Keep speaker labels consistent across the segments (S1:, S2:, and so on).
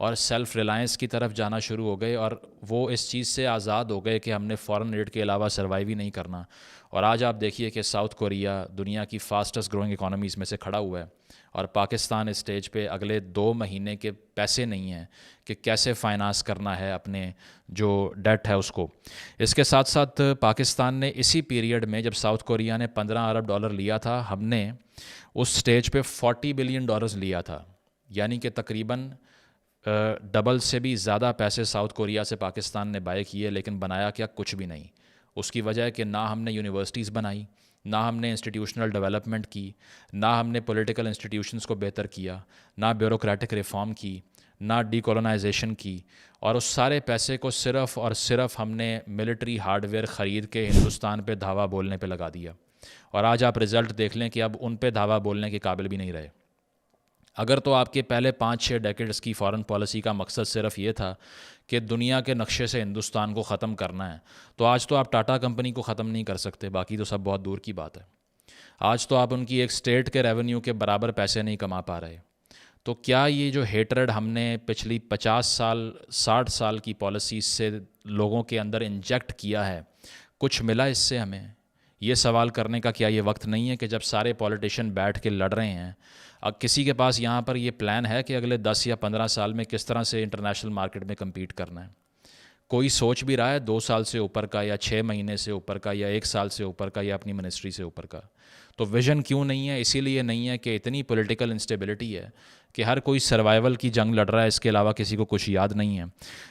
S1: اور self Reliance کی طرف جانا شروع ہو گئے، اور وہ اس چیز سے آزاد ہو گئے کہ ہم نے فارن ایڈ کے علاوہ سروائیو ہی نہیں کرنا. اور آج آپ دیکھیے کہ ساؤتھ کوریا دنیا کی فاسٹسٹ گروئنگ اکانومیز میں سے کھڑا ہوا ہے، اور پاکستان اسٹیج پہ اگلے 2 مہینے کے پیسے نہیں ہیں کہ کیسے فائنانس کرنا ہے اپنے جو ڈیٹ ہے اس کو. اس کے ساتھ ساتھ پاکستان نے اسی پیریڈ میں جب ساؤتھ کوریا نے $15 ارب لیا تھا، ہم نے اس سٹیج پہ $40 بلین لیا تھا. یعنی کہ تقریباً ڈبل سے بھی زیادہ پیسے ساؤتھ کوریا سے پاکستان نے بائے کیے، لیکن بنایا کیا؟ کچھ بھی نہیں. اس کی وجہ ہے کہ نہ ہم نے یونیورسٹیز بنائی، نہ ہم نے انسٹیٹیوشنل ڈیولپمنٹ کی، نہ ہم نے پولیٹیکل انسٹیٹیوشنز کو بہتر کیا، نہ بیوروکریٹک ریفارم کی، نہ ڈی کولونائزیشن کی. اور اس سارے پیسے کو صرف اور صرف ہم نے ملٹری ہارڈ ویئر خرید کے ہندوستان پہ دھاوا بولنے پہ لگا دیا. اور آج آپ رزلٹ دیکھ لیں کہ اب ان پہ دھاوا بولنے کے قابل بھی نہیں رہے. اگر تو آپ کے پہلے 5-6 ڈیکیڈز کی فارن پالیسی کا مقصد صرف یہ تھا کہ دنیا کے نقشے سے ہندوستان کو ختم کرنا ہے، تو آج تو آپ ٹاٹا کمپنی کو ختم نہیں کر سکتے، باقی تو سب بہت دور کی بات ہے. آج تو آپ ان کی ایک سٹیٹ کے ریونیو کے برابر پیسے نہیں کما پا رہے. تو کیا یہ جو ہیٹرڈ ہم نے پچھلی 50 سال 60 سال کی پالیسیز سے لوگوں کے اندر انجیکٹ کیا ہے، کچھ ملا اس سے ہمیں؟ یہ سوال کرنے کا کیا یہ وقت نہیں ہے کہ جب سارے پولیٹیشین بیٹھ کے لڑ رہے ہیں، اب کسی کے پاس یہاں پر یہ پلان ہے کہ اگلے 10 یا 15 سال میں کس طرح سے انٹرنیشنل مارکیٹ میں کمپیٹ کرنا ہے؟ کوئی سوچ بھی رہا ہے 2 سال سے اوپر کا، یا 6 مہینے سے اوپر کا، یا 1 سال سے اوپر کا، یا اپنی منسٹری سے اوپر کا؟ تو ویژن کیوں نہیں ہے؟ اسی لیے نہیں ہے کہ اتنی پولیٹیکل انسٹیبلٹی ہے کہ ہر کوئی سروائیول کی جنگ لڑ رہا ہے، اس کے علاوہ کسی کو کچھ یاد نہیں ہے.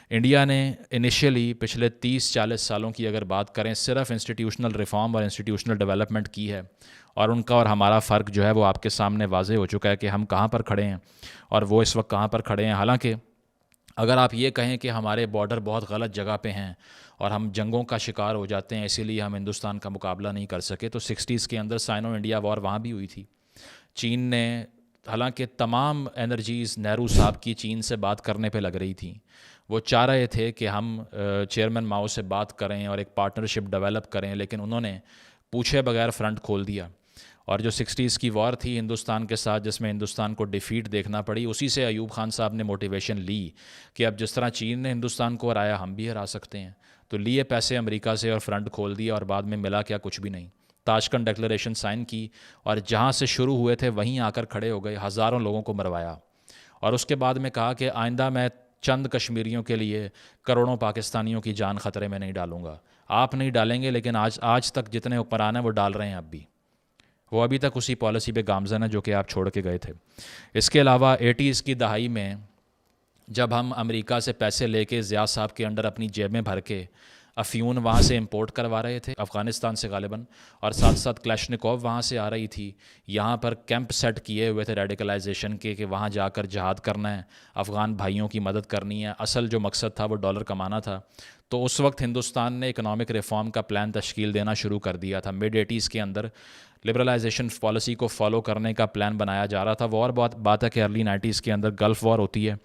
S1: انڈیا نے انیشیلی پچھلے 30-40 سالوں کی اگر بات کریں، صرف انسٹیٹیوشنل ریفارم اور انسٹیٹیوشنل ڈیولپمنٹ کی ہے، اور ان کا اور ہمارا فرق جو ہے وہ آپ کے سامنے واضح ہو چکا ہے کہ ہم کہاں پر کھڑے ہیں اور وہ اس وقت کہاں پر کھڑے ہیں. حالانکہ اگر آپ یہ کہیں کہ ہمارے بارڈر بہت غلط جگہ پہ ہیں اور ہم جنگوں کا شکار ہو جاتے ہیں، اسی لیے ہم ہندوستان کا مقابلہ نہیں کر سکے، تو 60s کے اندر سائنو انڈیا وار وہاں بھی ہوئی تھی. چین نے، حالانکہ تمام انرجیز نہرو صاحب کی چین سے بات کرنے پہ لگ رہی تھیں، وہ چاہ رہے تھے کہ ہم چیئرمین ماؤ سے بات کریں اور ایک پارٹنرشپ ڈیولپ کریں، لیکن انہوں نے پوچھے بغیر فرنٹ کھول دیا. اور جو 60s کی وار تھی ہندوستان کے ساتھ، جس میں ہندوستان کو ڈیفیٹ دیکھنا پڑی، اسی سے ایوب خان صاحب نے موٹیویشن لی کہ اب جس طرح چین نے ہندوستان کو ہرایا ہم بھی ہرا سکتے ہیں. تو لیے پیسے امریکہ سے اور فرنٹ کھول دیا، اور بعد میں ملا کیا؟ کچھ بھی نہیں. تاشکنڈ ڈکلریشن سائن کی، اور جہاں سے شروع ہوئے تھے وہیں آ کر کھڑے ہو گئے، ہزاروں لوگوں کو مروایا. اور اس کے بعد میں کہا کہ آئندہ میں چند کشمیریوں کے لیے کروڑوں پاکستانیوں کی جان خطرے میں نہیں ڈالوں گا. آپ نہیں ڈالیں گے، لیکن آج تک جتنے حکمران ہیں وہ ڈال رہے ہیں. اب بھی وہ ابھی تک اسی پالیسی پہ گامزن ہے جو کہ آپ چھوڑ کے گئے تھے. اس کے علاوہ 80s کی دہائی میں جب ہم امریکہ سے پیسے لے کے ضیاء صاحب کے انڈر اپنی جیب میں بھر کے افیون وہاں سے امپورٹ کروا رہے تھے افغانستان سے غالباً، اور ساتھ ساتھ کلیشنکوف وہاں سے آ رہی تھی، یہاں پر کیمپ سیٹ کیے ہوئے تھے ریڈیکلائزیشن کے کہ وہاں جا کر جہاد کرنا ہے، افغان بھائیوں کی مدد کرنی ہے. اصل جو مقصد تھا وہ ڈالر کمانا تھا. تو اس وقت ہندوستان نے اکنامک ریفارم کا پلان تشکیل دینا شروع کر دیا تھا. مڈ 80s کے اندر لبرلائزیشن پالیسی کو فالو کرنے کا پلان بنایا جا رہا تھا. وہ اور بات ہے کہ ارلی 90s کے اندر گلف وار ہوتی ہے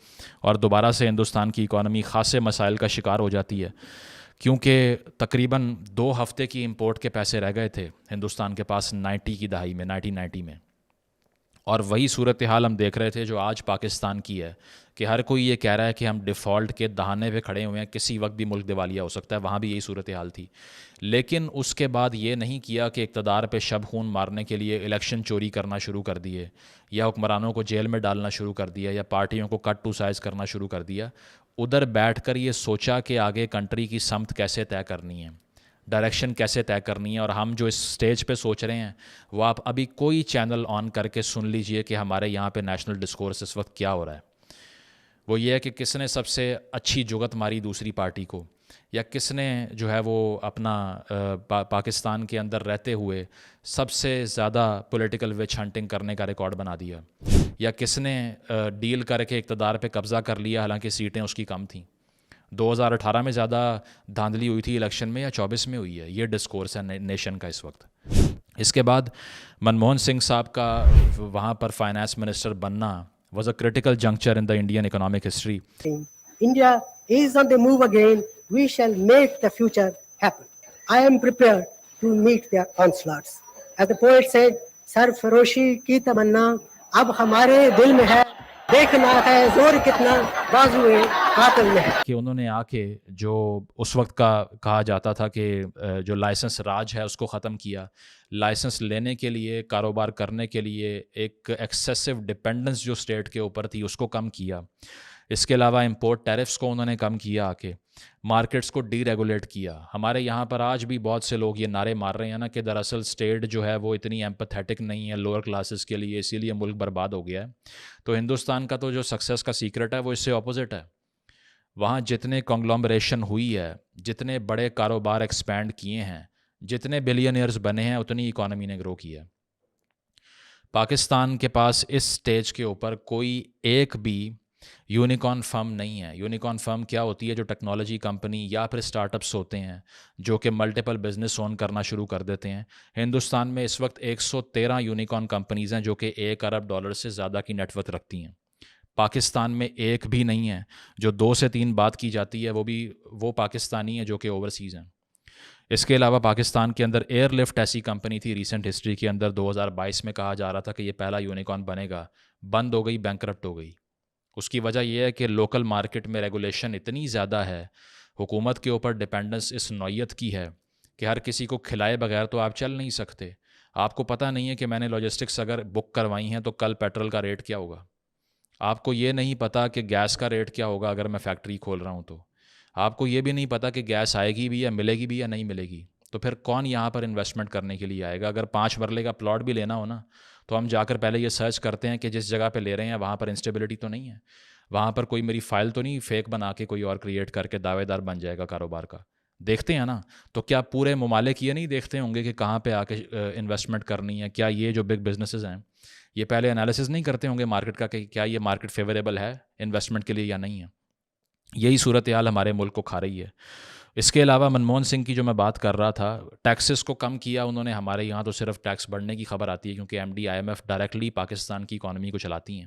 S1: اور دوبارہ سے ہندوستان کی اکانومی خاصے مسائل کا شکار ہو جاتی ہے، کیونکہ تقریباً 2 ہفتے کی امپورٹ کے پیسے رہ گئے تھے ہندوستان کے پاس 90 کی دہائی میں، 1990 میں. اور وہی صورتحال ہم دیکھ رہے تھے جو آج پاکستان کی ہے کہ ہر کوئی یہ کہہ رہا ہے کہ ہم ڈیفالٹ کے دہانے پہ کھڑے ہوئے ہیں، کسی وقت بھی ملک دیوالیہ ہو سکتا ہے. وہاں بھی یہی صورتحال تھی. لیکن اس کے بعد یہ نہیں کیا کہ اقتدار پہ شب خون مارنے کے لیے الیکشن چوری کرنا شروع کر دیے، یا حکمرانوں کو جیل میں ڈالنا شروع کر دیا، یا پارٹیوں کو کٹ ٹو سائز کرنا شروع کر دیا. ادھر بیٹھ کر یہ سوچا کہ آگے کنٹری کی سمت کیسے طے کرنی ہے، ڈائریکشن کیسے طے کرنی ہے. اور ہم جو اس سٹیج پہ سوچ رہے ہیں وہ آپ ابھی کوئی چینل آن کر کے سن لیجئے کہ ہمارے یہاں پہ نیشنل ڈسکورس اس وقت کیا ہو رہا ہے. وہ یہ ہے کہ کس نے سب سے اچھی جگت ماری دوسری پارٹی کو، یا کس نے جو ہے وہ اپنا پاکستان کے اندر رہتے ہوئے سب سے زیادہ پولیٹیکل وچ ہنٹنگ کرنے کا ریکارڈ بنا دیا، یا کس نے ڈیل کر کے اقتدار پہ قبضہ کر لیا حالانکہ سیٹیں اس کی کم تھیں. 2018 میں زیادہ دھاندلی ہوئی تھی الیکشن میں یا 24 میں ہوئی ہے؟ یہ ڈسکورس ہے نیشن کا اس وقت. اس کے بعد منموہن سنگھ صاحب کا وہاں پر فائنانس منسٹر بننا was a critical juncture in the Indian economic history.
S2: India is on the move again. We shall make the future happen. I am prepared to meet their onslaughts. As the poet said, sarfaroshi ki tamanna ab hamare dil mein hai. دیکھنا ہے زور کتنا بازوئے قاتل میں ہے.
S1: کہ انہوں نے آ کے جو اس وقت کا کہا جاتا تھا کہ جو لائسنس راج ہے اس کو ختم کیا، لائسنس لینے کے لیے، کاروبار کرنے کے لیے ایک ایکسیسو ڈپینڈنس جو اسٹیٹ کے اوپر تھی اس کو کم کیا. اس کے علاوہ امپورٹ ٹیرفس کو انہوں نے کم کیا، آ کے مارکیٹس کو ڈی ریگولیٹ کیا. ہمارے یہاں پر آج بھی بہت سے لوگ یہ نعرے مار رہے ہیں نا کہ دراصل اسٹیٹ جو ہے وہ اتنی ایمپتھیٹک نہیں ہے لوور کلاسز کے لیے، اسی لیے ملک برباد ہو گیا ہے. تو ہندوستان کا تو جو سکسیس کا سیکرٹ ہے وہ اس سے اپوزٹ ہے. وہاں جتنے کنگلومریشن ہوئی ہے، جتنے بڑے کاروبار ایکسپینڈ کیے ہیں، جتنے بلینئرز بنے ہیں، اتنی اکانومی نے گرو کی ہے. پاکستان کے پاس اس سٹیج کے اوپر کوئی ایک بھی یونیکارن فرم نہیں ہے. یونیکارن فرم کیا ہوتی ہے؟ جو ٹیکنالوجی کمپنی یا پھر اسٹارٹ اپس ہوتے ہیں جو کہ ملٹیپل بزنس اون کرنا شروع کر دیتے ہیں. ہندوستان میں اس وقت 113 یونیکارن کمپنیز ہیں جو کہ $1 ارب سے زیادہ کی نیٹ ورتھ رکھتی ہیں. پاکستان میں ایک بھی نہیں ہے. جو 2 سے 3 بات کی جاتی ہے وہ پاکستانی ہے جو کہ اوورسیز ہیں. اس کے علاوہ پاکستان کے اندر ایئر لفٹ ایسی کمپنی تھی ریسنٹ ہسٹری کے اندر 2022 میں کہا جا رہا تھا کہ یہ پہلا یونیکارن بنے گا، بند ہو گئی، بینکرپٹ ہو گئی. اس کی وجہ یہ ہے کہ لوکل مارکیٹ میں ریگولیشن اتنی زیادہ ہے، حکومت کے اوپر ڈپینڈنس اس نوعیت کی ہے کہ ہر کسی کو کھلائے بغیر تو آپ چل نہیں سکتے. آپ کو پتہ نہیں ہے کہ میں نے لاجسٹکس اگر بک کروائی ہیں تو کل پیٹرول کا ریٹ کیا ہوگا. آپ کو یہ نہیں پتا کہ گیس کا ریٹ کیا ہوگا اگر میں فیکٹری کھول رہا ہوں تو. آپ کو یہ بھی نہیں پتا کہ گیس آئے گی بھی یا ملے گی بھی یا نہیں ملے گی. تو پھر کون یہاں پر انویسٹمنٹ کرنے کے لیے آئے گا؟ اگر 5 مرلے کا پلاٹ بھی لینا ہو نا تو ہم جا کر پہلے یہ سرچ کرتے ہیں کہ جس جگہ پہ لے رہے ہیں وہاں پر انسٹیبلٹی تو نہیں ہے، وہاں پر کوئی میری فائل تو نہیں فیک بنا کے کوئی اور کریٹ کر کے دعوے دار بن جائے گا کاروبار کا. دیکھتے ہیں نا. تو کیا پورے ممالک یہ نہیں دیکھتے ہوں گے کہ کہاں پہ آ کے انویسٹمنٹ کرنی ہے؟ کیا یہ جو بگ بزنسز ہیں یہ پہلے انالیسز نہیں کرتے ہوں گے مارکیٹ کا کہ کیا یہ مارکیٹ فیوریبل ہے انویسٹمنٹ کے لیے یا نہیں ہے؟ یہی صورتحال ہمارے ملک کو کھا رہی ہے. اس کے علاوہ منموہن سنگھ کی جو میں بات کر رہا تھا، ٹیکسز کو کم کیا انہوں نے. ہمارے یہاں تو صرف ٹیکس بڑھنے کی خبر آتی ہے کیونکہ M D I M F directly Pakistan کی اکانومی کو چلاتی ہیں.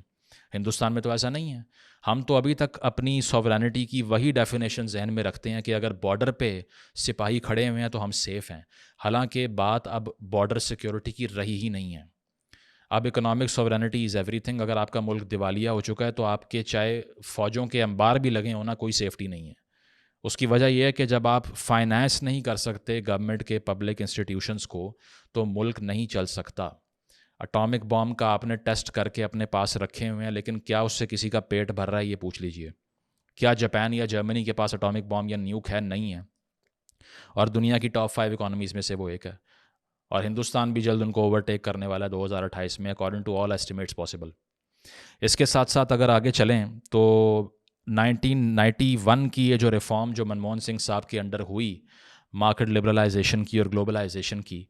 S1: ہندوستان میں تو ایسا نہیں ہے. ہم تو ابھی تک اپنی سوورینٹی کی وہی ڈیفینیشن ذہن میں رکھتے ہیں کہ اگر بارڈر پہ سپاہی کھڑے ہوئے ہیں تو ہم سیف ہیں. حالانکہ بات اب بارڈر سیکیورٹی کی رہی ہی نہیں ہے. اب economic sovereignty is every thing. اگر آپ کا ملک دیوالیہ ہو چکا ہے تو آپ کے چاہے فوجوں کے انبار بھی لگے ہونا کوئی سیفٹی نہیں ہے. اس کی وجہ یہ ہے کہ جب آپ فائنانس نہیں کر سکتے گورنمنٹ کے پبلک انسٹیٹیوشنز کو تو ملک نہیں چل سکتا. اٹامک بام کا آپ نے ٹیسٹ کر کے اپنے پاس رکھے ہوئے ہیں لیکن کیا اس سے کسی کا پیٹ بھر رہا ہے؟ یہ پوچھ لیجئے. کیا جاپان یا جرمنی کے پاس اٹامک بام یا نیوک ہے؟ نہیں ہے. اور دنیا کی ٹاپ 5 اکانومیز میں سے وہ ایک ہے. اور ہندوستان بھی جلد ان کو اوورٹیک کرنے والا ہے 2028 میں according to all estimates possible. اس کے ساتھ ساتھ اگر آگے چلیں تو 1991 کی یہ جو ریفارم جو منموہن سنگھ صاحب کے انڈر ہوئی مارکیٹ لبرلائزیشن کی اور گلوبلائزیشن کی،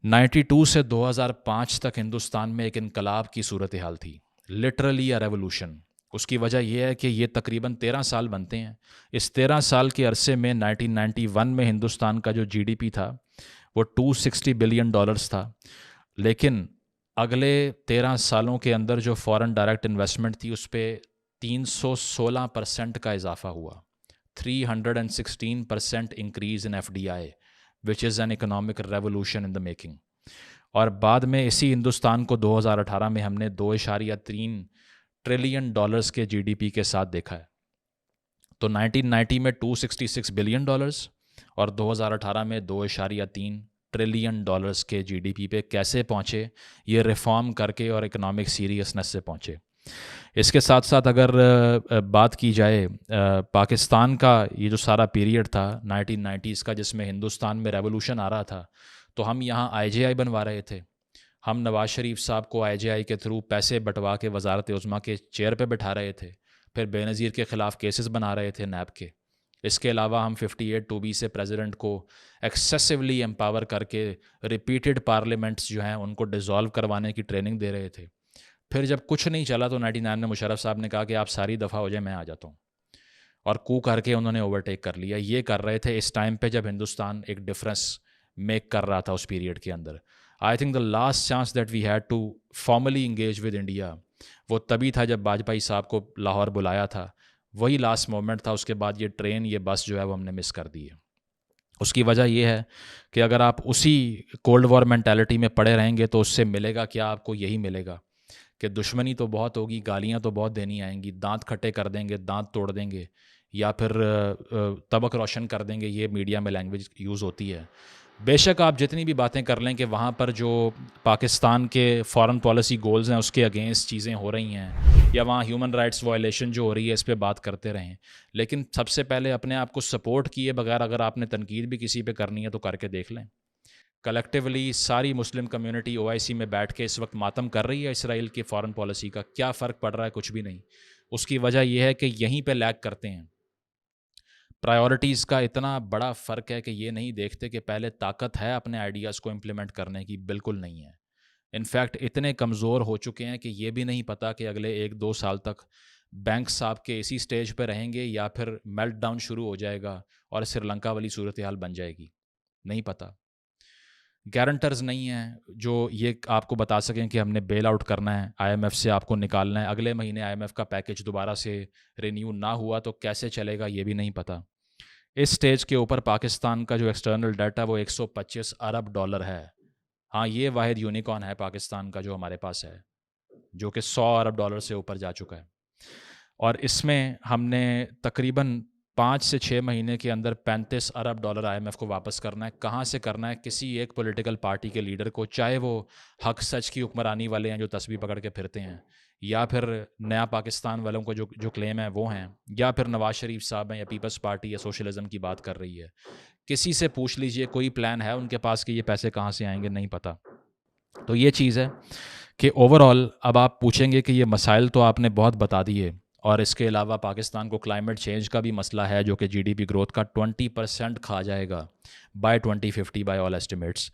S1: 92 سے 2005 تک ہندوستان میں ایک انقلاب کی صورتحال تھی، لٹرلی اے ریولوشن. اس کی وجہ یہ ہے کہ یہ تقریباً 13 سال بنتے ہیں. اس 13 سال کے عرصے میں 1991 میں ہندوستان کا جو جی ڈی پی تھا وہ $260 بلین تھا. لیکن اگلے 13 سالوں کے اندر جو فارن ڈائریکٹ انویسٹمنٹ تھی اس پہ 316% کا اضافہ ہوا. 316% increase in FDI which is an economic revolution in the making. اور بعد میں اسی ہندوستان کو 2018 میں ہم نے $2.3 ٹریلین کے جی ڈی پی کے ساتھ دیکھا ہے. تو 1990 میں $266 بلین اور 2018 میں $2.3 ٹریلین کے جی ڈی پی پہ کیسے پہنچے؟ یہ ریفارم کر کے اور اکنامک سیریسنس سے پہنچے. اس کے ساتھ ساتھ اگر بات کی جائے پاکستان کا یہ جو سارا پیریڈ تھا 1990s کا جس میں ہندوستان میں ریولوشن آ رہا تھا، تو ہم یہاں IJI بنوا رہے تھے. ہم نواز شریف صاحب کو IJI کے تھرو پیسے بٹوا کے وزارت عظمیٰ کے چیئر پہ بٹھا رہے تھے. پھر بے نظیر کے خلاف کیسز بنا رہے تھے نیب کے. اس کے علاوہ ہم 58(2)B سے پریزیڈنٹ کو ایکسیسولی امپاور کر کے ریپیٹڈ پارلیمنٹس جو ہیں ان کو ڈیزالو کروانے کی ٹریننگ دے رہے تھے. پھر جب کچھ نہیں چلا تو 99 میں مشرف صاحب نے کہا کہ آپ ساری دفعہ ہو جائے میں آ جاتا ہوں، اور کو کر کے انہوں نے اوورٹیک کر لیا. یہ کر رہے تھے اس ٹائم پہ جب ہندوستان ایک ڈفرینس میک کر رہا تھا اس پیریڈ کے اندر. I think the last chance that we had to formally engage with India وہ تبھی تھا جب واجپئی صاحب کو لاہور بلایا تھا. وہی لاسٹ مومنٹ تھا. اس کے بعد یہ ٹرین یہ بس جو ہے وہ ہم نے مس کر دی ہے. اس کی وجہ یہ ہے کہ اگر آپ اسی کولڈ وار مینٹیلٹی میں پڑے رہیں گے تو اس سے ملے گا کیا؟ آپ کو یہی ملے گا کہ دشمنی تو بہت ہوگی, گالیاں تو بہت دینی آئیں گی, دانت کھٹے کر دیں گے, دانت توڑ دیں گے, یا پھر طبق روشن کر دیں گے, یہ میڈیا میں لینگویج یوز ہوتی ہے. بے شک آپ جتنی بھی باتیں کر لیں کہ وہاں پر جو پاکستان کے فارن پالیسی گولز ہیں اس کے اگینسٹ چیزیں ہو رہی ہیں, یا وہاں ہیومن رائٹس وائلیشن جو ہو رہی ہے اس پہ بات کرتے رہیں, لیکن سب سے پہلے اپنے آپ کو سپورٹ کیے بغیر اگر آپ نے تنقید بھی کسی پہ کرنی ہے تو کر کے دیکھ لیں. کلیکٹیولی ساری مسلم کمیونٹی OIC میں بیٹھ کے اس وقت ماتم کر رہی ہے اسرائیل کی فارن پالیسی کا. کیا فرق پڑ رہا ہے؟ کچھ بھی نہیں. اس کی وجہ یہ ہے کہ یہیں پہ لیگ کرتے ہیں. پرائیورٹیز کا اتنا بڑا فرق ہے کہ یہ نہیں دیکھتے کہ پہلے طاقت ہے اپنے آئیڈیاز کو امپلیمنٹ کرنے کی. بالکل نہیں ہے. انفیکٹ اتنے کمزور ہو چکے ہیں کہ یہ بھی نہیں پتا کہ اگلے 1-2 سال تک بینک صاحب کے اسی سٹیج پہ رہیں گے یا پھر میلٹ ڈاؤن شروع ہو جائے گا اور سری لنکا والی صورتحال بن جائے گی. نہیں پتا. گارنٹرز نہیں ہیں جو یہ آپ کو بتا سکیں کہ ہم نے بیل آؤٹ کرنا ہے, IMF سے آپ کو نکالنا ہے. اگلے مہینے IMF کا پیکج دوبارہ سے رینیو نہ ہوا تو کیسے چلے گا یہ بھی نہیں پتا. اس سٹیج کے اوپر پاکستان کا جو ایکسٹرنل ڈیٹا وہ $125 ارب ہے. ہاں, یہ واحد یونیکارن ہے پاکستان کا جو ہمارے پاس ہے, جو کہ $100 ارب سے اوپر جا چکا ہے. اور اس میں ہم نے تقریباً 5 سے 6 مہینے کے اندر $35 ارب IMF کو واپس کرنا ہے. کہاں سے کرنا ہے؟ کسی ایک پولیٹیکل پارٹی کے لیڈر کو, چاہے وہ حق سچ کی حکمرانی والے ہیں جو تسبیح پکڑ کے پھرتے ہیں, یا پھر نیا پاکستان والوں کو جو کلیم ہے وہ ہیں, یا پھر نواز شریف صاحب ہیں, یا پیپلز پارٹی یا سوشلزم کی بات کر رہی ہے. کسی سے پوچھ لیجئے, کوئی پلان ہے ان کے پاس کہ یہ پیسے کہاں سے آئیں گے؟ نہیں پتہ. تو یہ چیز ہے کہ اوور آل اب آپ پوچھیں گے کہ یہ مسائل تو آپ نے بہت بتا دیے, اور اس کے علاوہ پاکستان کو کلائمیٹ چینج کا بھی مسئلہ ہے جو کہ GDP گروتھ کا 20% کھا جائے گا بائی 2050 بائی آل ایسٹیمیٹس.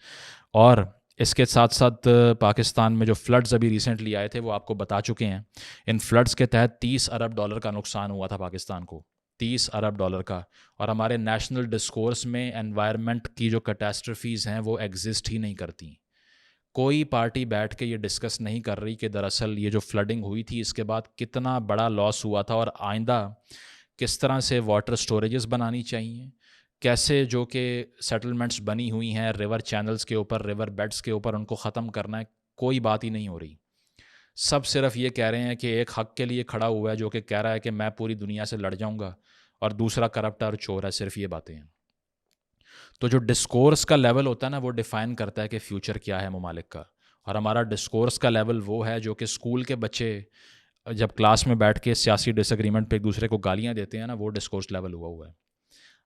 S1: اور اس کے ساتھ ساتھ پاکستان میں جو فلڈز ابھی ریسنٹلی آئے تھے وہ آپ کو بتا چکے ہیں. ان فلڈز کے تحت $30 ارب کا نقصان ہوا تھا پاکستان کو, $30 ارب کا. اور ہمارے نیشنل ڈسکورس میں انوائرمنٹ کی جو کیٹاسٹرفیز ہیں وہ ایگزسٹ ہی نہیں کرتی. کوئی پارٹی بیٹھ کے یہ ڈسکس نہیں کر رہی کہ دراصل یہ جو فلڈنگ ہوئی تھی اس کے بعد کتنا بڑا لاس ہوا تھا, اور آئندہ کس طرح سے واٹر سٹوریجز بنانی چاہیے, کیسے جو کہ سیٹلمنٹس بنی ہوئی ہیں ریور چینلز کے اوپر, ریور بیڈز کے اوپر, ان کو ختم کرنا ہے. کوئی بات ہی نہیں ہو رہی. سب صرف یہ کہہ رہے ہیں کہ ایک حق کے لیے کھڑا ہوا ہے جو کہ کہہ رہا ہے کہ میں پوری دنیا سے لڑ جاؤں گا, اور دوسرا کرپٹ اور چور ہے. صرف یہ باتیں ہیں. تو جو ڈسکورس کا لیول ہوتا ہے نا وہ ڈیفائن کرتا ہے کہ فیوچر کیا ہے ممالک کا. اور ہمارا ڈسکورس کا لیول وہ ہے جو کہ اسکول کے بچے جب کلاس میں بیٹھ کے سیاسی ڈس ایگریمنٹ پہ ایک دوسرے کو گالیاں دیتے ہیں نا, وہ ڈسکورس لیول ہوا ہے.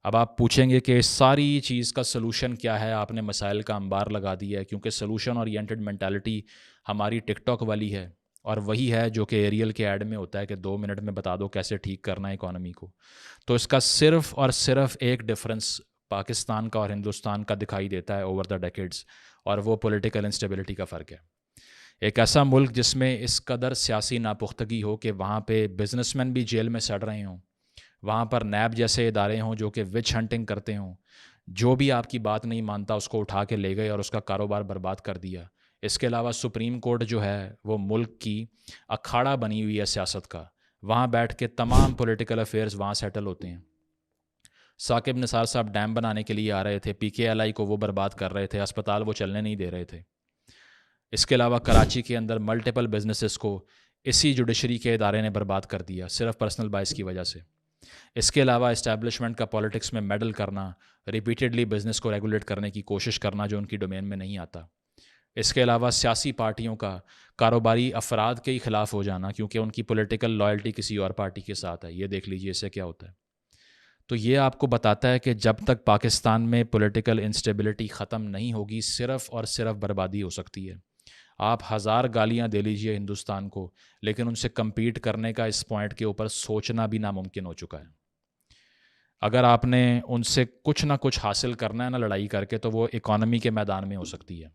S1: اب آپ پوچھیں گے کہ اس ساری چیز کا سلوشن کیا ہے؟ آپ نے مسائل کا انبار لگا دیا ہے, کیونکہ سلوشن اورینٹڈ مینٹالٹی ہماری ٹک ٹاک والی ہے, اور وہی ہے جو کہ ایریل کے ایڈ میں ہوتا ہے کہ 2 منٹ میں بتا دو کیسے ٹھیک کرنا ہے اکانومی کو. تو اس کا صرف اور صرف ایک ڈفرنس پاکستان کا اور ہندوستان کا دکھائی دیتا ہے اوور دا ڈیکیڈز, اور وہ پولیٹیکل انسٹیبلٹی کا فرق ہے. ایک ایسا ملک جس میں اس قدر سیاسی ناپختگی ہو کہ وہاں پہ بزنس مین بھی جیل میں سڑ رہے ہوں, وہاں پر نیب جیسے ادارے ہوں جو کہ وچ ہنٹنگ کرتے ہوں, جو بھی آپ کی بات نہیں مانتا اس کو اٹھا کے لے گئے اور اس کا کاروبار برباد کر دیا. اس کے علاوہ سپریم کورٹ جو ہے وہ ملک کی اکھاڑا بنی ہوئی ہے سیاست کا, وہاں بیٹھ کے تمام پولیٹیکل افیئرز وہاں سیٹل ہوتے ہیں. ثاقب نثار صاحب ڈیم بنانے کے لیے آ رہے تھے, PKLI کو وہ برباد کر رہے تھے, اسپتال وہ چلنے نہیں دے رہے تھے. اس کے علاوہ کراچی کے اندر ملٹیپل بزنسز کو اسی جوڈیشری کے ادارے نے برباد کر دیا صرف پرسنل بائس کی وجہ سے. اس کے علاوہ اسٹیبلشمنٹ کا پالیٹکس میں میڈل کرنا, ریپیٹڈلی بزنس کو ریگولیٹ کرنے کی کوشش کرنا جو ان کی ڈومین میں نہیں آتا. اس کے علاوہ سیاسی پارٹیوں کا کاروباری افراد کے ہی خلاف ہو جانا کیونکہ ان کی پولیٹیکل لائلٹی کسی اور پارٹی کے ساتھ ہے. یہ دیکھ لیجئے اس سے کیا ہوتا ہے. تو یہ آپ کو بتاتا ہے کہ جب تک پاکستان میں پولیٹیکل انسٹیبلٹی ختم نہیں ہوگی صرف اور صرف بربادی ہو سکتی ہے. آپ 1000 گالیاں دے لیجئے ہندوستان کو, لیکن ان سے کمپیٹ کرنے کا اس پوائنٹ کے اوپر سوچنا بھی ناممکن ہو چکا ہے. اگر آپ نے ان سے کچھ نہ کچھ حاصل کرنا ہے نا لڑائی کر کے, تو وہ اکانومی کے میدان میں ہو سکتی ہے.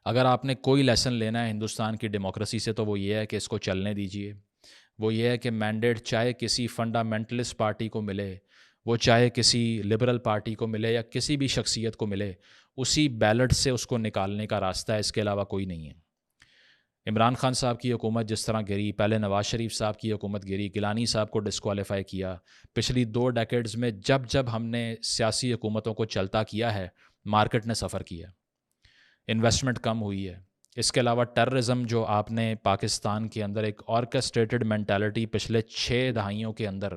S1: اگر آپ نے کوئی لیسن لینا ہے ہندوستان کی ڈیموکریسی سے تو وہ یہ ہے کہ اس کو چلنے دیجئے. وہ یہ ہے کہ مینڈیٹ چاہے کسی فنڈامنٹلسٹ پارٹی کو ملے, وہ چاہے کسی لبرل پارٹی کو ملے یا کسی بھی شخصیت کو ملے, اسی بیلٹ سے اس کو نکالنے کا راستہ ہے, اس کے علاوہ کوئی نہیں ہے. عمران خان صاحب کی حکومت جس طرح گری, پہلے نواز شریف صاحب کی حکومت گری, گیلانی صاحب کو ڈسکوالیفائی کیا. پچھلی 2 ڈیکیڈز میں جب ہم نے سیاسی حکومتوں کو چلتا کیا ہے, مارکیٹ نے سفر کیا, انویسٹمنٹ کم ہوئی ہے, اس کے علاوہ ٹیررزم جو آپ نے پاکستان کے اندر ایک آرکسٹریٹڈ مینٹالٹی پچھلے 6 دہائیوں کے اندر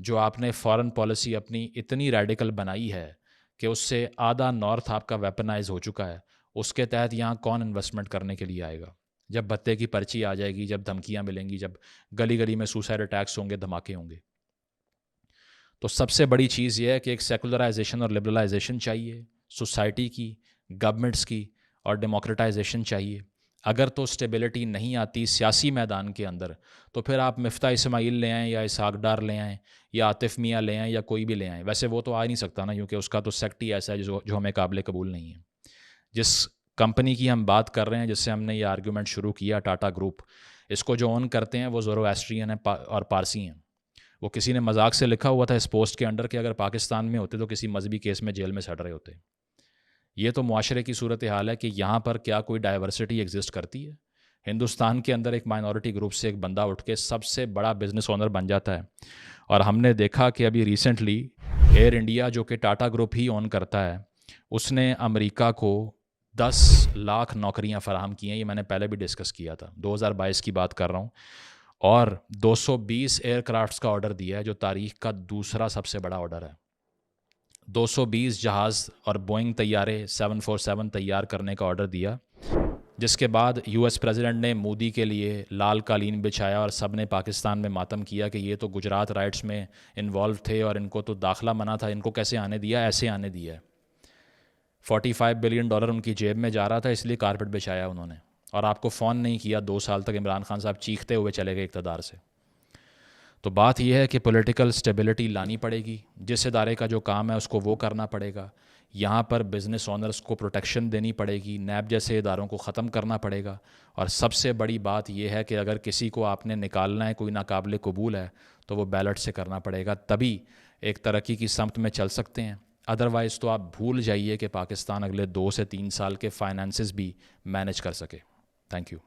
S1: جو آپ نے فارن پالیسی اپنی اتنی ریڈیکل بنائی ہے کہ اس سے آدھا نارتھ آپ کا ویپنائز ہو چکا ہے، اس کے تحت یہاں کون انویسٹمنٹ کرنے کے لیے آئے گا؟ جب بھتے کی پرچی آ جائے گی، جب دھمکیاں ملیں گی، جب گلی گلی میں سوسائڈ اٹیکس ہوں گے، دھماکے ہوں گے۔ تو سب سے بڑی چیز یہ ہے کہ ایک سیکولرائزیشن اور لبرلائزیشن چاہیے سوسائٹی کی، گورنمنٹس کی، اور ڈیموکریٹائزیشن چاہیے۔ اگر تو اسٹیبلٹی نہیں آتی سیاسی میدان کے اندر تو پھر آپ مفتاح اسماعیل لے آئیں یا اسحاق ڈار لے آئیں یا عاطف میاں لے آئیں یا کوئی بھی لے آئیں، ویسے وہ تو آ نہیں سکتا نا، کیونکہ اس کا تو سیکٹ ہی ایسا ہے جو ہمیں قابل قبول نہیں ہے۔ جس کمپنی کی ہم بات کر رہے ہیں، جس سے ہم نے یہ آرگیومنٹ شروع کیا، ٹاٹا گروپ، اس کو جو اون کرتے ہیں وہ زورواسٹرین ہیں اور پارسی ہیں۔ وہ کسی نے مذاق سے لکھا ہوا تھا اس پوسٹ کے انڈر کہ اگر پاکستان میں ہوتے تو کسی مذہبی کیس میں جیل میں سڑ رہے ہوتے۔ یہ تو معاشرے کی صورتحال ہے کہ یہاں پر کیا کوئی ڈائیورسٹی ایگزسٹ کرتی ہے؟ ہندوستان کے اندر ایک مائنورٹی گروپ سے ایک بندہ اٹھ کے سب سے بڑا بزنس اونر بن جاتا ہے، اور ہم نے دیکھا کہ ابھی ریسنٹلی ایئر انڈیا جو کہ ٹاٹا گروپ ہی اون کرتا ہے، اس نے امریکہ کو 10 لاکھ نوکریاں فراہم کی ہیں۔ یہ میں نے پہلے بھی ڈسکس کیا تھا، 2022 کی بات کر رہا ہوں، اور 220 ایئر کرافٹس کا آرڈر دیا ہے جو تاریخ کا دوسرا سب سے بڑا آرڈر ہے۔ 220 جہاز اور بوئنگ طیارے 747 تیار کرنے کا آرڈر دیا، جس کے بعد یو ایس پریزیڈنٹ نے مودی کے لیے لال قالین بچھایا اور سب نے پاکستان میں ماتم کیا کہ یہ تو گجرات رائٹس میں انوالو تھے اور ان کو تو داخلہ منع تھا، ان کو کیسے آنے دیا؟ ایسے آنے دیا ہے۔ $45 بلین ان کی جیب میں جا رہا تھا، اس لیے کارپٹ بچھایا انہوں نے، اور آپ کو فون نہیں کیا 2 سال تک۔ عمران خان صاحب چیختے ہوئے چلے گئے اقتدار سے۔ تو بات یہ ہے کہ پولیٹیکل اسٹیبلٹی لانی پڑے گی، جس ادارے کا جو کام ہے اس کو وہ کرنا پڑے گا۔ یہاں پر بزنس اونرز کو پروٹیکشن دینی پڑے گی، نیب جیسے اداروں کو ختم کرنا پڑے گا، اور سب سے بڑی بات یہ ہے کہ اگر کسی کو آپ نے نکالنا ہے، کوئی ناقابل قبول ہے، تو وہ بیلٹ سے کرنا پڑے گا، تبھی ایک ترقی کی سمت میں چل سکتے ہیں۔ ادروائز تو آپ بھول جائیے کہ پاکستان اگلے 2 سے 3 سال کے فائنانسز بھی مینج کر سکے۔ Thank you.